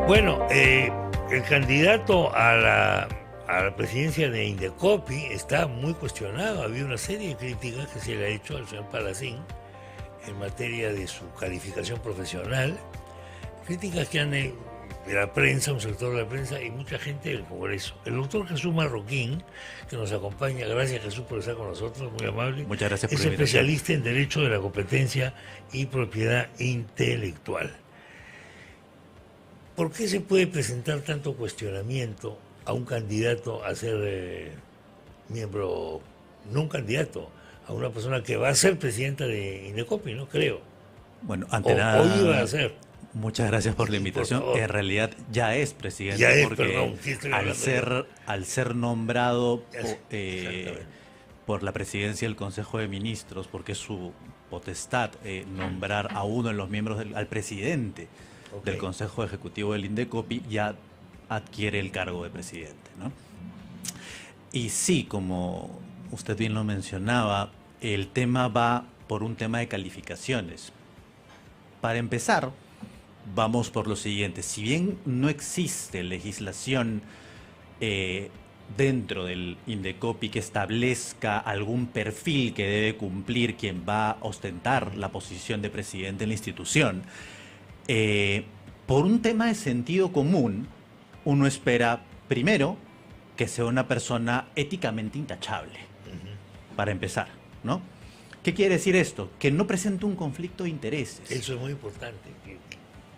Bueno, el candidato a la presidencia de Indecopi está muy cuestionado. Había una serie de críticas que se le ha hecho al señor Palacín en materia de su calificación profesional, críticas que han de la prensa, un sector de la prensa y mucha gente del Congreso. El doctor Jesús Marroquín, que nos acompaña, gracias Jesús por estar con nosotros, muy amable. Muchas gracias por es la invitación. especialista en Derecho de la Competencia y Propiedad Intelectual. ¿Por qué se puede presentar tanto cuestionamiento a un candidato a ser miembro, no un candidato, a una persona que va a ser presidenta de Indecopi, no creo? Bueno, O ante nada, iba a ser. muchas gracias por la invitación. favor. En realidad ya es presidente, Ya es, porque perdón, sí estoy al ser nombrado Ya sé, exactamente. por la presidencia del Consejo de Ministros, porque es su potestad nombrar a uno de los miembros al presidente Ok. del Consejo Ejecutivo del Indecopi, ya adquiere el cargo de presidente, ¿no? Y sí, como usted bien lo mencionaba, el tema va por un tema de calificaciones. Para empezar, vamos por lo siguiente. Si bien no existe legislación dentro del Indecopi que establezca algún perfil que debe cumplir quien va a ostentar la posición de presidente en la institución, por un tema de sentido común, uno espera, primero, que sea una persona éticamente intachable, para empezar, ¿no? ¿Qué quiere decir esto? Que no presente un conflicto de intereses. Eso es muy importante.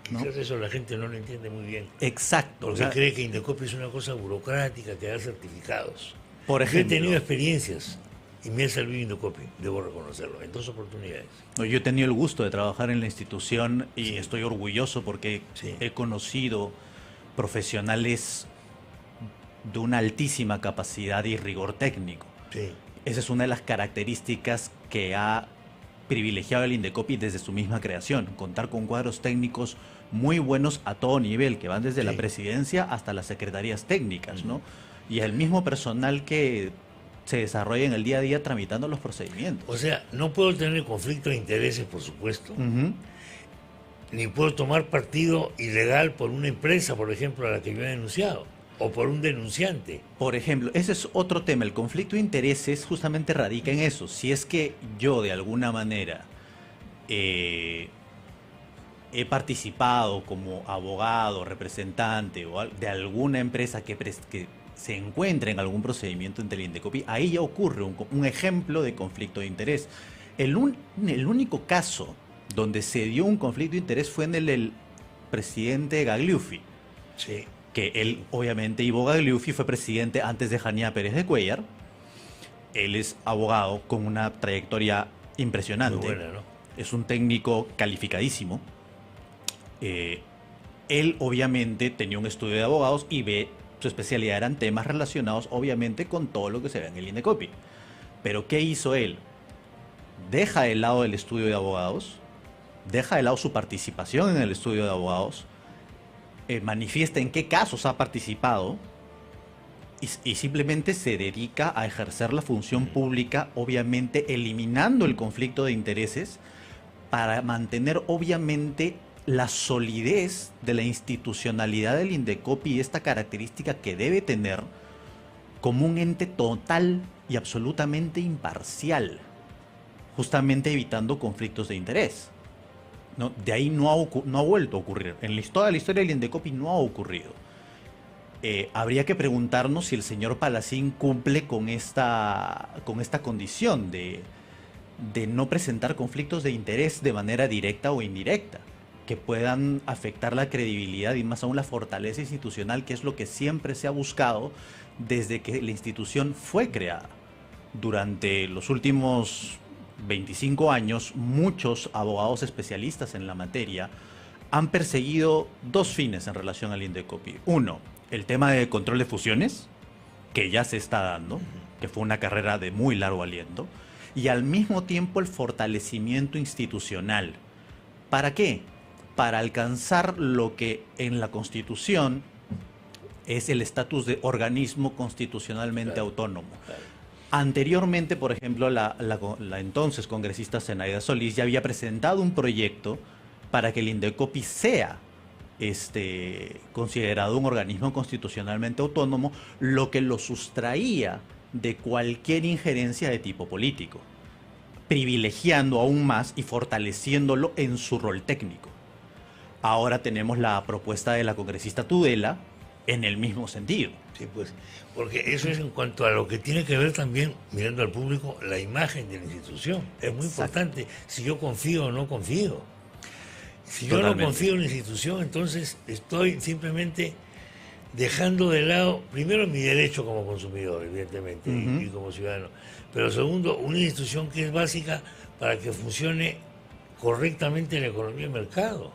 ¿No? Quizás eso la gente no lo entiende muy bien. Exacto. Porque O sea, cree que Indecopi es una cosa burocrática, que da certificados. por Yo he ejemplo, tenido experiencias y me ha servido Indecopi, debo reconocerlo, en 2 oportunidades. yo he tenido el gusto de trabajar en la institución y Sí. estoy orgulloso porque Sí. he conocido profesionales de una altísima capacidad y rigor técnico. Sí. Esa es una de las características que ha privilegiado el Indecopi desde su misma creación, contar con cuadros técnicos muy buenos a todo nivel, que van desde la Sí. presidencia hasta las secretarías técnicas, ¿no? Y el mismo personal que se desarrolla en el día a día tramitando los procedimientos. O sea, no puedo tener conflicto de intereses, por supuesto, Ujú. ni puedo tomar partido ilegal por una empresa, por ejemplo, a la que yo he denunciado, o por un denunciante. Por ejemplo, ese es otro tema. El conflicto de intereses justamente radica en eso. Si es que yo de alguna manera he participado como abogado, representante o de alguna empresa que se encuentra en algún procedimiento ante el Indecopi, ahí ya ocurre un ejemplo de conflicto de interés. El único caso donde se dio un conflicto de interés fue en el presidente Gagliuffi, Sí. que él, obviamente, Ivo Gagliuffi fue presidente antes de Janía Pérez de Cuellar. Él es abogado con una trayectoria impresionante. Muy buena, ¿no? Es un técnico calificadísimo. Él, obviamente, tenía un estudio de abogados y su especialidad eran temas relacionados, obviamente, con todo lo que se ve en el Indecopi. Pero, ¿qué hizo él? Deja de lado el estudio de abogados, deja de lado su participación en el estudio de abogados, manifiesta en qué casos ha participado y simplemente se dedica a ejercer la función pública, obviamente eliminando el conflicto de intereses para mantener obviamente la solidez de la institucionalidad del Indecopi y esta característica que debe tener como un ente total y absolutamente imparcial, justamente evitando conflictos de interés. ¿No? De ahí no ha vuelto a ocurrir. En toda la historia del Indecopi no ha ocurrido. Habría que preguntarnos si el señor Palacín cumple con esta condición de no presentar conflictos de interés de manera directa o indirecta, que puedan afectar la credibilidad y más aún la fortaleza institucional, que es lo que siempre se ha buscado desde que la institución fue creada. Durante los últimos 25 años, muchos abogados especialistas en la materia han perseguido 2 fines en relación al Indecopi. Uno, el tema de control de fusiones, que ya se está dando, que fue una carrera de muy largo aliento, y al mismo tiempo el fortalecimiento institucional. ¿Para qué? Para alcanzar lo que en la Constitución es el estatus de organismo constitucionalmente autónomo. Claro. Anteriormente, por ejemplo, la entonces congresista Zenaida Solís ya había presentado un proyecto para que el Indecopi sea considerado un organismo constitucionalmente autónomo, lo que lo sustraía de cualquier injerencia de tipo político, privilegiando aún más y fortaleciéndolo en su rol técnico. Ahora tenemos la propuesta de la congresista Tudela en el mismo sentido. Sí, pues, porque eso es en cuanto a lo que tiene que ver también, mirando al público, la imagen de la institución. Es muy importante si yo confío o no confío. Si yo no confío en la institución, entonces estoy simplemente dejando de lado, primero, mi derecho como consumidor, evidentemente, y como ciudadano. Pero segundo, una institución que es básica para que funcione correctamente la economía de mercado.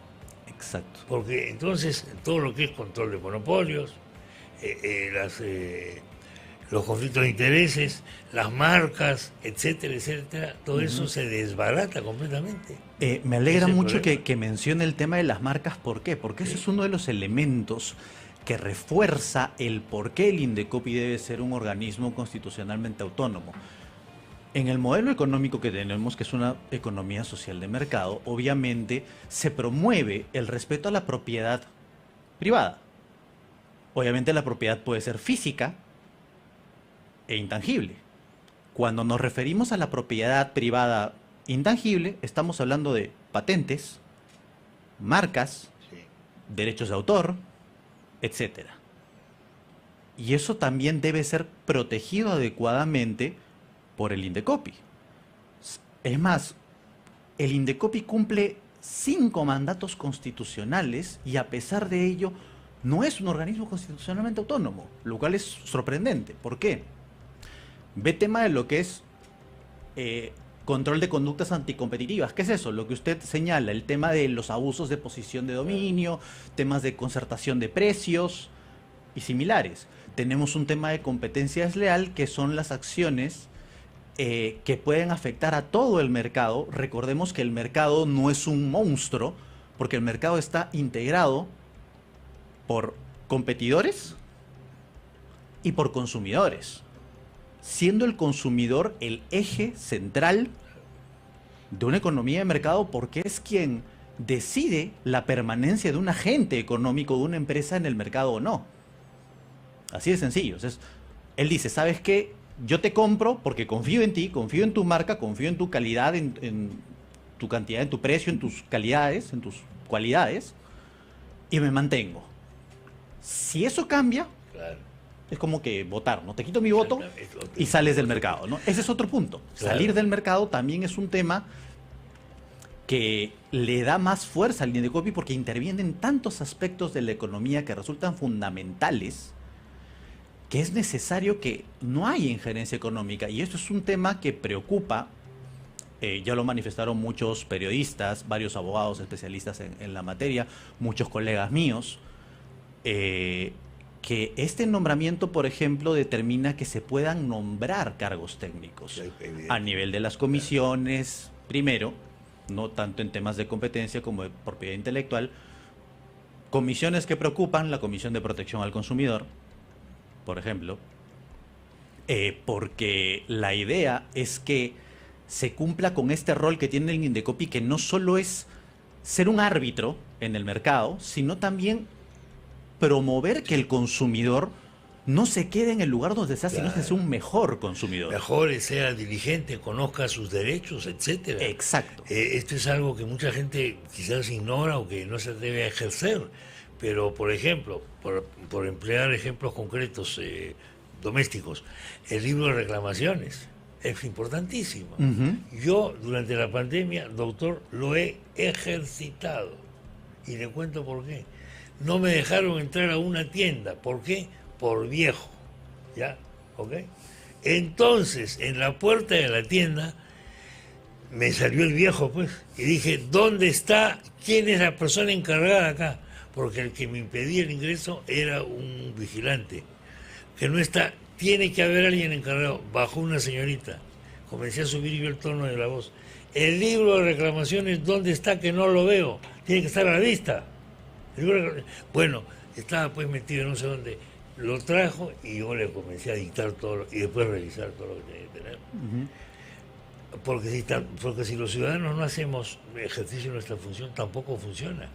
Exacto. Porque entonces todo lo que es control de monopolios, los conflictos de intereses, las marcas, etcétera, etcétera, todo eso se desbarata completamente. Me alegra mucho que mencione el tema de las marcas. ¿Por qué? Porque ese es uno de los elementos que refuerza el por qué el Indecopi debe ser un organismo constitucionalmente autónomo. En el modelo económico que tenemos, que es una economía social de mercado, obviamente se promueve el respeto a la propiedad privada. Obviamente la propiedad puede ser física e intangible. Cuando nos referimos a la propiedad privada intangible, estamos hablando de patentes, marcas, derechos de autor, etcétera. Y eso también debe ser protegido adecuadamente por el Indecopi. Es más, el Indecopi cumple 5 mandatos constitucionales y a pesar de ello no es un organismo constitucionalmente autónomo, lo cual es sorprendente. ¿Por qué? Ve tema de lo que es control de conductas anticompetitivas. ¿Qué es eso? Lo que usted señala, el tema de los abusos de posición de dominio, temas de concertación de precios y similares. Tenemos un tema de competencia desleal, que son las acciones que pueden afectar a todo el mercado. Recordemos que el mercado no es un monstruo, porque el mercado está integrado por competidores y por consumidores, siendo el consumidor el eje central de una economía de mercado, porque es quien decide la permanencia de un agente económico, de una empresa en el mercado o no. Así de sencillo. Entonces, él dice, ¿sabes qué? Yo te compro porque confío en ti, confío en tu marca, confío en tu calidad, en tu cantidad, en tu precio, en tus calidades, en tus cualidades, y me mantengo. Si eso cambia, es como que votar, ¿no? Te quito mi voto y sales del mercado, ¿no? Ese es otro punto. Salir del mercado también es un tema que le da más fuerza al Indecopi porque interviene en tantos aspectos de la economía que resultan fundamentales, que es necesario que no haya injerencia económica. Y esto es un tema que preocupa, ya lo manifestaron muchos periodistas, varios abogados especialistas en la materia, muchos colegas míos, que este nombramiento, por ejemplo, determina que se puedan nombrar cargos técnicos a nivel de las comisiones, primero, no tanto en temas de competencia como de propiedad intelectual, comisiones que preocupan, la Comisión de Protección al Consumidor, por ejemplo, porque la idea es que se cumpla con este rol que tiene el Indecopi, que no solo es ser un árbitro en el mercado, sino también promover que el consumidor no se quede en el lugar donde está, sino que sea un mejor consumidor. Mejor, sea diligente, conozca sus derechos, etcétera. Exacto. Esto es algo que mucha gente quizás ignora o que no se debe a ejercer. Pero, por ejemplo, por emplear ejemplos concretos domésticos, el libro de reclamaciones es importantísimo. Yo, durante la pandemia, doctor, lo he ejercitado. Y le cuento por qué. No me dejaron entrar a una tienda. ¿Por qué? Por viejo. ¿Ya? ¿Ok? Entonces, en la puerta de la tienda, me salió el viejo, pues, y dije, ¿dónde está? ¿Quién es la persona encargada acá? Porque el que me impedía el ingreso era un vigilante, que no está, tiene que haber alguien encargado. Bajó una señorita, comencé a subir yo el tono de la voz. El libro de reclamaciones, ¿dónde está? Que no lo veo, tiene que estar a la vista. Bueno, estaba pues metido en no sé dónde, lo trajo y yo le comencé a dictar todo, y después revisar todo lo que tenía que tener. Porque si los ciudadanos no hacemos ejercicio de nuestra función, tampoco funciona.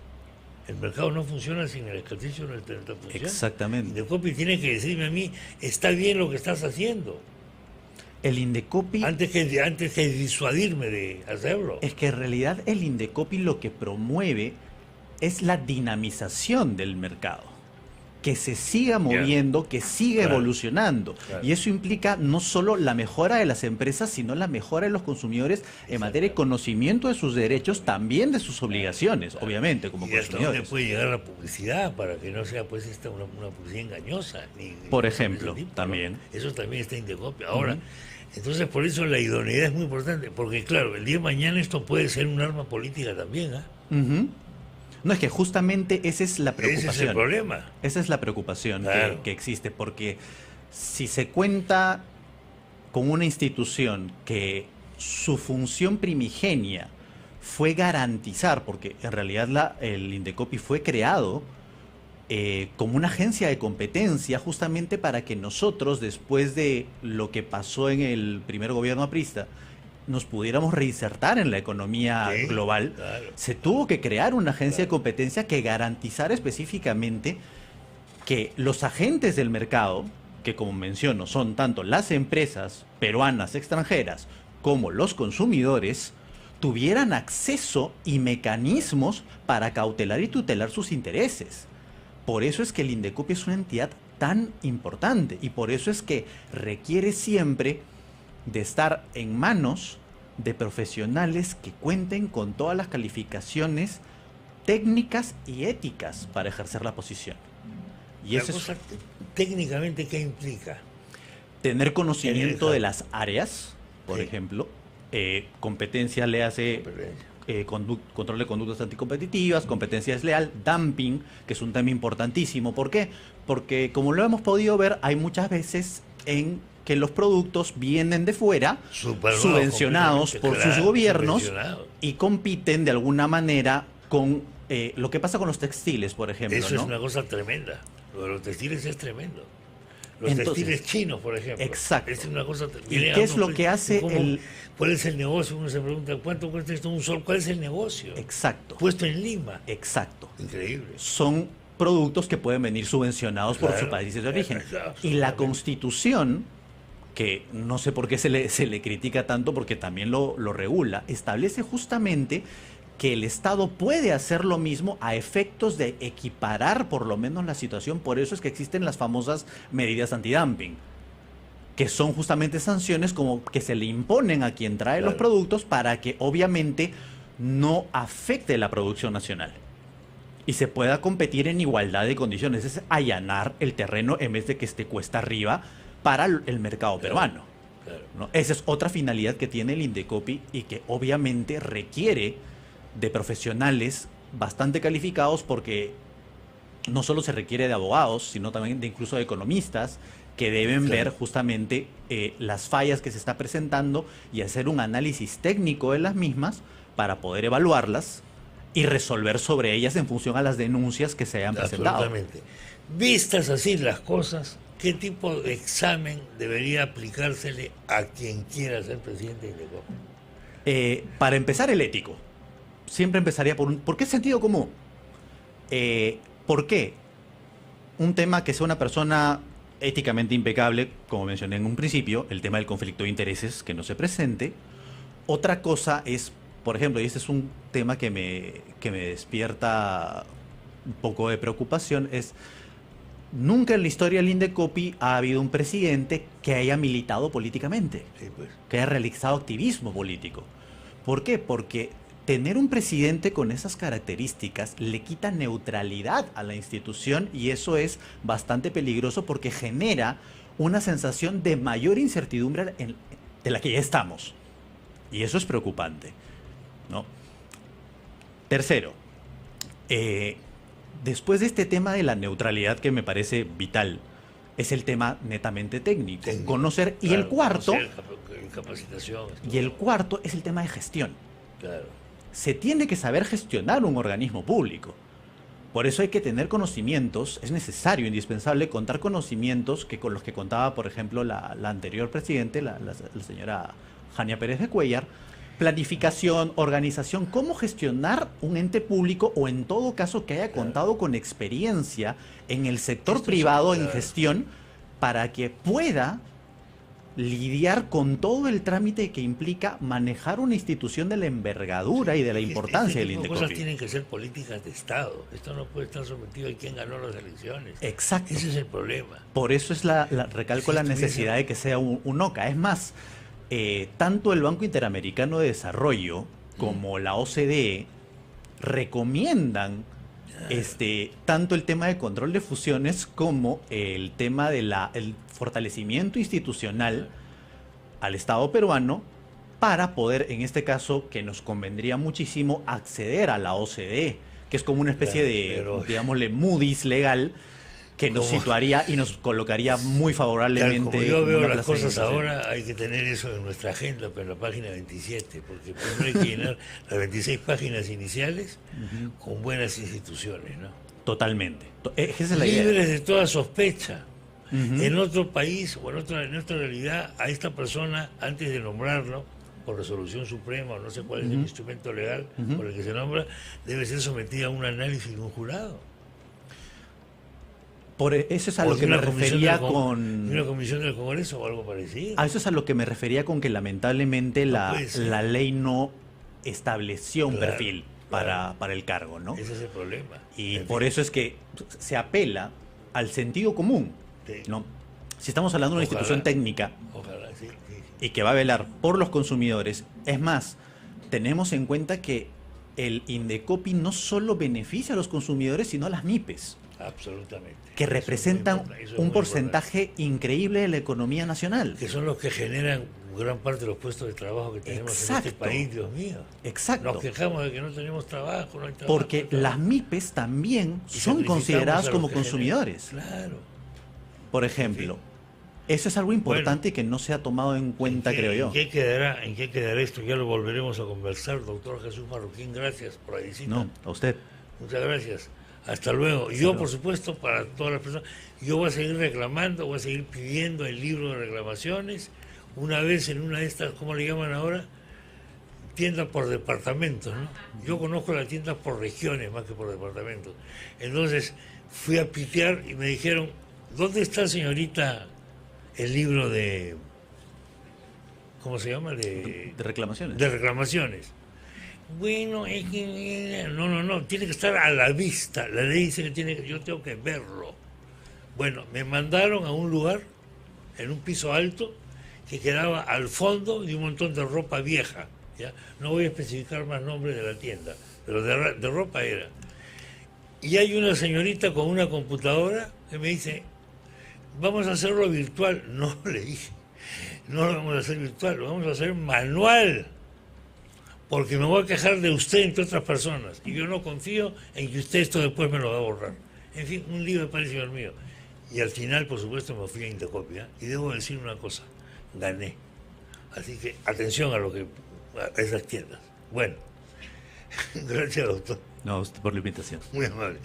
El mercado no funciona sin el ejercicio de nuestra función. Exactamente. Indecopi tiene que decirme a mí, está bien lo que estás haciendo, El Indecopi, antes que disuadirme de hacerlo. es que en realidad el Indecopi lo que promueve es la dinamización del mercado. Que se siga moviendo, que siga Claro. evolucionando. Claro. Y eso implica no solo la mejora de las empresas, sino la mejora de los consumidores en materia de conocimiento de sus derechos, también de sus obligaciones, obviamente, como Y hasta dónde consumidores. puede llegar la publicidad para que no sea pues una publicidad engañosa. Por de ejemplo, ese tipo, también. ¿no? Eso también está Indecopia. Ahora, entonces por eso la idoneidad es muy importante, porque claro, el día de mañana esto puede ser un arma política también, ¿ah? Ujú. No, es que justamente esa es la Ese es preocupación. el problema. Esa es la preocupación Claro. que existe, porque si se cuenta con una institución que su función primigenia fue garantizar, porque en realidad el Indecopi fue creado como una agencia de competencia justamente para que nosotros, después de lo que pasó en el primer gobierno aprista, nos pudiéramos reinsertar en la economía Sí, global, claro. se tuvo que crear una agencia de competencia que garantizara específicamente que los agentes del mercado, que como menciono son tanto las empresas peruanas extranjeras como los consumidores, tuvieran acceso y mecanismos para cautelar y tutelar sus intereses. Por eso es que el Indecopi es una entidad tan importante y por eso es que requiere siempre de estar en manos de profesionales que cuenten con todas las calificaciones técnicas y éticas para ejercer la posición. Y La eso es cosa técnicamente, ¿qué implica? tener conocimiento Tener- de las áreas, por Sí. ejemplo, competencia le hace control de conductas anticompetitivas, competencia desleal, dumping, que es un tema importantísimo. ¿Por qué? Porque como lo hemos podido ver, hay muchas veces en que los productos vienen de fuera, Supervados subvencionados por completamente, sus claro, gobiernos subvencionados. y compiten de alguna manera con lo que pasa con los textiles, por ejemplo. Eso ¿no? es una cosa tremenda. Lo de los textiles es tremendo. Los Entonces, textiles chinos, por ejemplo. exacto. Es una cosa. ¿Y qué es lo que hace el...? ¿Cuál es el negocio? Uno se pregunta, ¿cuánto cuesta esto un sol? ¿Cuál es el negocio? Exacto. Puesto en Lima. Exacto. Increíble. Son productos que pueden venir subvencionados por Claro, sus países de origen. claro, Y la absolutamente. Constitución, que no sé por qué se le critica tanto, porque también lo regula, establece justamente que el Estado puede hacer lo mismo a efectos de equiparar por lo menos la situación. Por eso es que existen las famosas medidas antidumping, que son justamente sanciones como que se le imponen a quien trae los Claro. productos para que obviamente no afecte la producción nacional y se pueda competir en igualdad de condiciones. Es allanar el terreno en vez de que esté cuesta arriba para el mercado peruano, Claro. ¿no? Esa es otra finalidad que tiene el Indecopi y que obviamente requiere de profesionales bastante calificados, porque no solo se requiere de abogados, sino también de incluso de economistas que deben Claro. ver justamente las fallas que se está presentando y hacer un análisis técnico de las mismas para poder evaluarlas y resolver sobre ellas en función a las denuncias que se hayan presentado. Absolutamente. Vistas así las cosas, ¿qué tipo de examen debería aplicársele a quien quiera ser presidente de Indecopi? Para empezar, el ético. Siempre empezaría ¿por qué sentido común? ¿Por qué? Un tema que sea una persona éticamente impecable, como mencioné en un principio, el tema del conflicto de intereses, que no se presente. Otra cosa es, por ejemplo, y este es un tema que me despierta un poco de preocupación, es nunca en la historia del Indecopi ha habido un presidente que haya militado políticamente, Sí, pues. que haya realizado activismo político. ¿Por qué? Porque tener un presidente con esas características le quita neutralidad a la institución y eso es bastante peligroso porque genera una sensación de mayor incertidumbre de la que ya estamos. Y eso es preocupante, ¿no? Tercero, después de este tema de la neutralidad que me parece vital, es el tema netamente técnico. Conocer. Y Claro, el cuarto, conocer, capacitación. y el cuarto es el tema de gestión. Claro. Se tiene que saber gestionar un organismo público. Por eso hay que tener conocimientos, es necesario, indispensable, contar conocimientos que con los que contaba, por ejemplo, la anterior presidente, la señora Jania Pérez de Cuellar, planificación, organización, cómo gestionar un ente público o en todo caso que haya contado con experiencia en el sector privado en gestión para que pueda lidiar con todo el trámite que implica manejar una institución de la envergadura y de la importancia del Indecopi. Las cosas tienen Indecopi. que ser políticas de Estado. Esto no puede estar sometido a quien ganó las elecciones. Exacto. Ese es el problema. Por eso es recalco la necesidad de que sea un OCA. Es más, tanto el Banco Interamericano de Desarrollo como la OCDE recomiendan tanto el tema de control de fusiones como el tema de el fortalecimiento institucional al Estado peruano para poder, en este caso, que nos convendría muchísimo acceder a la OCDE, que es como una especie digámosle, Moody's legal, que nos situaría y nos colocaría muy favorablemente. Como yo veo las cosas ahora, hay que tener eso en nuestra agenda, pero en la página 27, porque primero hay que llenar las 26 páginas iniciales con buenas instituciones, ¿no? Totalmente. Esa es la idea. Libres de toda sospecha. En otro país o en otra realidad, a esta persona, antes de nombrarlo, por resolución suprema, o no sé cuál es el instrumento legal por el que se nombra, debe ser sometida a un análisis de un jurado. Eso es a lo que me refería con... ¿Una comisión del Congreso o algo parecido? A eso es a lo que me refería con que lamentablemente la ley no estableció un perfil para el cargo, ¿no? Ese es el problema. Y por eso es que se apela al sentido común, ¿no? Si estamos hablando de una institución técnica y que va a velar por los consumidores, es más, tenemos en cuenta que el Indecopi no solo beneficia a los consumidores, sino a las MIPES. Absolutamente. Que representan un porcentaje increíble de la economía nacional. Que son los que generan gran parte de los puestos de trabajo que tenemos en este país, Dios mío. Exacto. Nos quejamos de que no tenemos trabajo, no hay trabajo. Porque las MIPES también son consideradas como consumidores. Claro. Por ejemplo, eso es algo importante que no se ha tomado en cuenta, creo yo. ¿En qué quedará esto? Ya lo volveremos a conversar, doctor Jesús Marroquín. Gracias por la visita. No, a usted. Muchas gracias. Hasta luego. Yo, por supuesto, para todas las personas, yo voy a seguir reclamando, voy a seguir pidiendo el libro de reclamaciones. Una vez en una de estas, ¿cómo le llaman ahora? Tiendas por departamentos, ¿no? Yo conozco las tiendas por regiones más que por departamentos. Entonces fui a pitear y me dijeron, ¿dónde está, señorita, el libro de... ¿cómo se llama? De reclamaciones. De reclamaciones. Bueno, es que... No, tiene que estar a la vista. La ley dice que yo tengo que verlo. Bueno, me mandaron a un lugar, en un piso alto, que quedaba al fondo de un montón de ropa vieja. ¿Ya? No voy a especificar más nombres de la tienda, pero de ropa era. Y hay una señorita con una computadora que me dice, vamos a hacerlo virtual. No, le dije, no lo vamos a hacer virtual, lo vamos a hacer manual. Porque me voy a quejar de usted entre otras personas. Y yo no confío en que usted esto después me lo va a borrar. En fin, un lío de parecido al mío. Y al final, por supuesto, me fui a Indecopi. Y debo decir una cosa, gané. Así que atención a esas tiendas. Bueno, gracias, doctor. No, usted por la invitación. Muy amable.